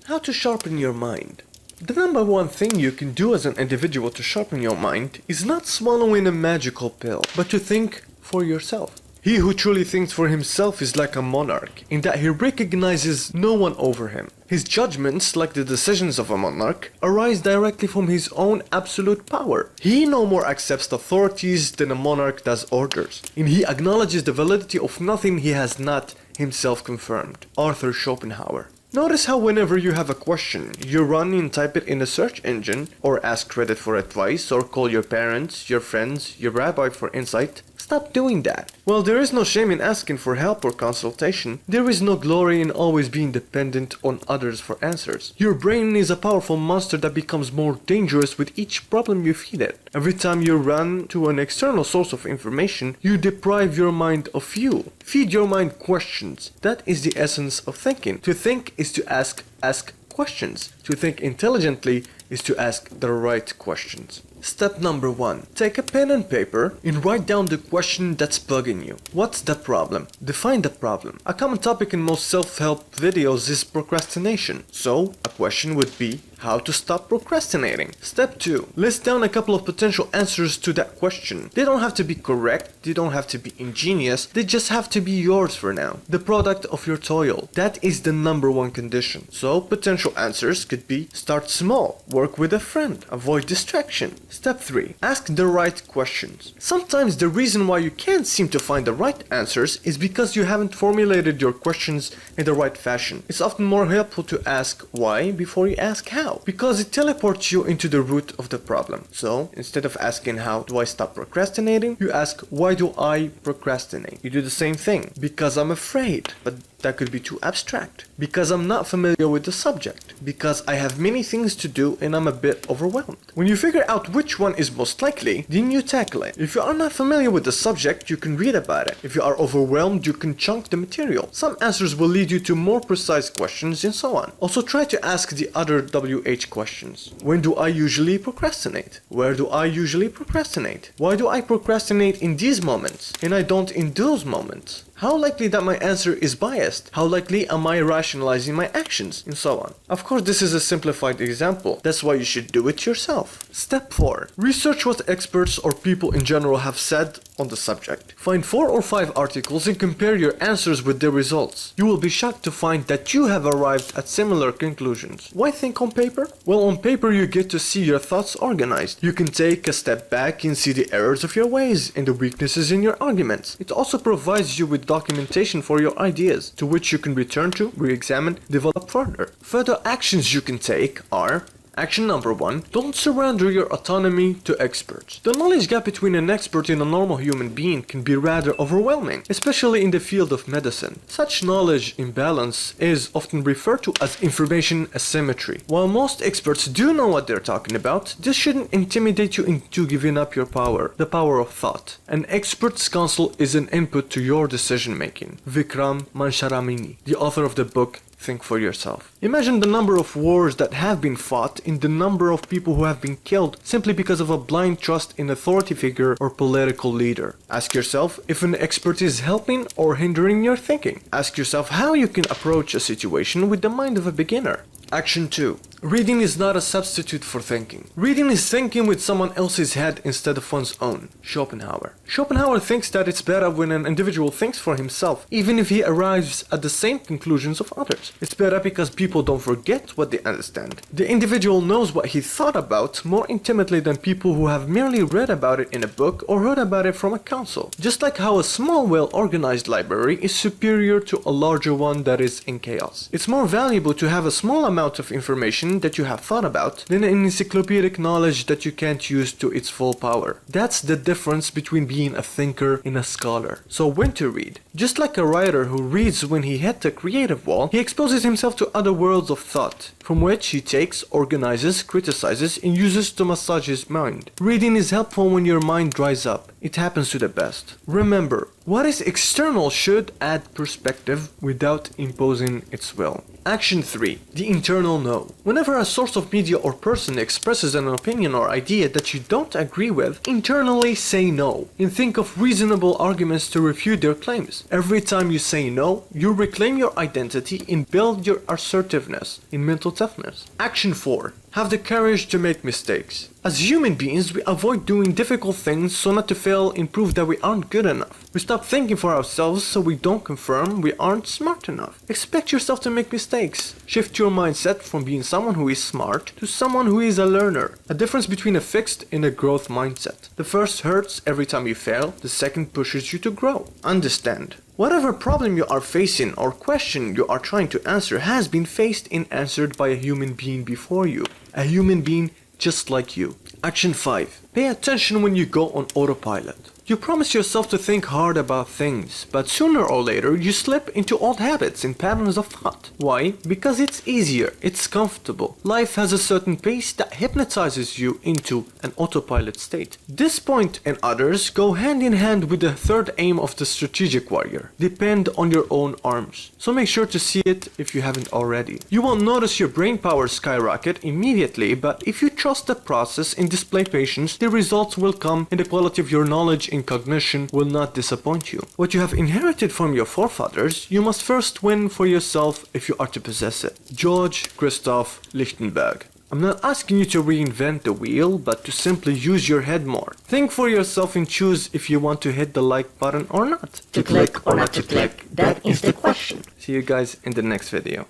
How to sharpen your mind. The number one thing you can do as an individual to sharpen your mind is not swallowing a magical pill, but to think for yourself. He who truly thinks for himself is like a monarch, in that he recognizes no one over him. His judgments, like the decisions of a monarch, arise directly from his own absolute power. He no more accepts authorities than a monarch does orders, and he acknowledges the validity of nothing he has not himself confirmed. Arthur Schopenhauer. Notice how whenever you have a question, you run and type it in a search engine, or ask credit for advice, or call your parents, your friends, your rabbi for insight. Stop doing that. While there is no shame in asking for help or consultation, there is no glory in always being dependent on others for answers. Your brain is a powerful monster that becomes more dangerous with each problem you feed it. Every time you run to an external source of information, you deprive your mind of fuel. Feed your mind questions. That is the essence of thinking. To think is to ask questions. To think intelligently is to ask the right questions. Step number 1. Take a pen and paper and write down the question that's bugging you. What's the problem? Define the problem. A common topic in most self-help videos is procrastination. So, a question would be, how to stop procrastinating? Step 2. List down a couple of potential answers to that question. They don't have to be correct, they don't have to be ingenious, they just have to be yours for now. The product of your toil. That is the number one condition. So, potential answers could be, start small, work with a friend, avoid distraction. Step 3. Ask the right questions. Sometimes the reason why you can't seem to find the right answers is because you haven't formulated your questions in the right fashion. It's often more helpful to ask why before you ask how, because it teleports you into the root of the problem. So, instead of asking how do I stop procrastinating, you ask why do I procrastinate? You do the same thing. Because I'm afraid, but that could be too abstract. Because I'm not familiar with the subject. Because I have many things to do and I'm a bit overwhelmed. When you figure out which one is most likely, then you tackle it. If you are not familiar with the subject, you can read about it. If you are overwhelmed, you can chunk the material. Some answers will lead you to more precise questions and so on. Also try to ask the other WH questions. When do I usually procrastinate? Where do I usually procrastinate? Why do I procrastinate in these moments and I don't in those moments? How likely that my answer is biased? How likely am I rationalizing my actions? And so on. Of course, this is a simplified example. That's why you should do it yourself. Step 4. Research what experts or people in general have said on the subject. Find 4 or 5 articles and compare your answers with their results. You will be shocked to find that you have arrived at similar conclusions. Why think on paper? Well, on paper you get to see your thoughts organized. You can take a step back and see the errors of your ways and the weaknesses in your arguments. It also provides you with documentation for your ideas, to which you can return to, re-examine, develop further. Further actions you can take are: action number 1. Don't surrender your autonomy to experts. The knowledge gap between an expert and a normal human being can be rather overwhelming, especially in the field of medicine. Such knowledge imbalance is often referred to as information asymmetry. While most experts do know what they're talking about, this shouldn't intimidate you into giving up your power, the power of thought. An expert's counsel is an input to your decision making. Vikram Mansharamini, the author of the book Think for Yourself. Imagine the number of wars that have been fought and the number of people who have been killed simply because of a blind trust in authority figure or political leader. Ask yourself if an expert is helping or hindering your thinking. Ask yourself how you can approach a situation with the mind of a beginner. Action 2. Reading is not a substitute for thinking. Reading is thinking with someone else's head instead of one's own. Schopenhauer. Schopenhauer thinks that it's better when an individual thinks for himself, even if he arrives at the same conclusions of others. It's better because people don't forget what they understand. The individual knows what he thought about more intimately than people who have merely read about it in a book or heard about it from a counsel. Just like how a small, well-organized library is superior to a larger one that is in chaos. It's more valuable to have a small amount of information that you have thought about than an encyclopedic knowledge that you can't use to its full power. That's the difference between being a thinker and a scholar. So when to read? Just like a writer who reads when he hit the creative wall, he exposes himself to other worlds of thought, from which he takes, organizes, criticizes, and uses to massage his mind. Reading is helpful when your mind dries up. It happens to the best. Remember, What is external should add perspective without imposing its will. Action 3. The internal no. Whenever a source of media or person expresses an opinion or idea that you don't agree with, internally say no and think of reasonable arguments to refute their claims. Every time you say no, you reclaim your identity and build your assertiveness in mental toughness. Action 4. Have the courage to make mistakes. As human beings, we avoid doing difficult things so not to fail and prove that we aren't good enough. We stop thinking for ourselves so we don't confirm we aren't smart enough. Expect yourself to make mistakes. Shift your mindset from being someone who is smart to someone who is a learner. A difference between a fixed and a growth mindset. The first hurts every time you fail, the second pushes you to grow. Understand. Whatever problem you are facing or question you are trying to answer has been faced and answered by a human being before you. A human being just like you. Action 5. Pay attention when you go on autopilot. You promise yourself to think hard about things, but sooner or later you slip into old habits and patterns of thought. Why? Because it's easier, it's comfortable. Life has a certain pace that hypnotizes you into an autopilot state. This point and others go hand in hand with the third aim of the strategic warrior. Depend on your own arms. So make sure to see it if you haven't already. You won't notice your brain power skyrocket immediately, but if you trust the process and display patience, the results will come and the quality of your knowledge and cognition will not disappoint you. What you have inherited from your forefathers, you must first win for yourself if you are to possess it. George Christoph Lichtenberg. I'm not asking you to reinvent the wheel, but to simply use your head more. Think for yourself and choose if you want to hit the like button or not. To click or not to click, that is the question. See you guys in the next video.